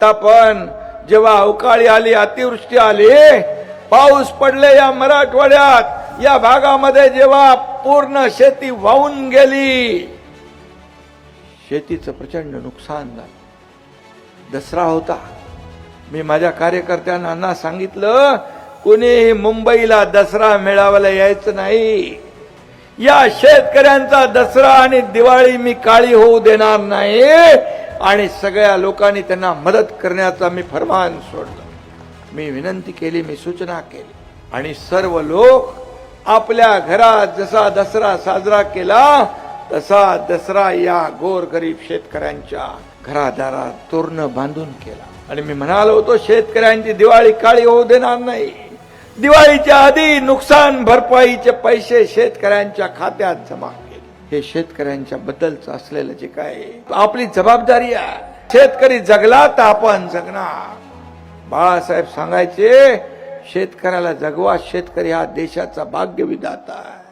पण जेव्हा अवकाळी आली, अतिवृष्टी आली, पाऊस पडले या मराठवाड्यात, या भागामध्ये जेव्हा पूर्ण शेती वाहून गेली, शेतीचं प्रचंड नुकसान झालं. दसरा होता. मी माझ्या कार्यकर्त्यांना सांगितलं, कुणीही मुंबईला दसरा मेळाव्याला यायचं नाही. या शेतकऱ्यांचा दसरा आणि दिवाळी मी काळी होऊ देणार नाही. आणि सगळ्या लोकांनी त्यांना मदत करण्याचा मी फरमान सोडलं. मी विनंती केली, मी सूचना केली. आणि सर्व लोक आपल्या घरात जसा दसरा साजरा केला, तसा दसरा या गोरगरीब शेतकऱ्यांच्या घरादारात तोरणं बांधून केला. आणि मी म्हणालो होतो, शेतकऱ्यांची दिवाळी काळी होऊ देणार नाही. दिवाळीच्या आधी नुकसान भरपाईचे पैसे शेतकऱ्यांच्या खात्यात जमा केले. हे शेतकऱ्यांच्या बद्दलचं असलेलं जे काय आपली जबाबदारी आहे. शेतकरी जगला तर आपण जगणार. बाळासाहेब सांगायचे, शेतकऱ्याला जगवा, शेतकरी हा देशाचा भाग्यविधाता आहे.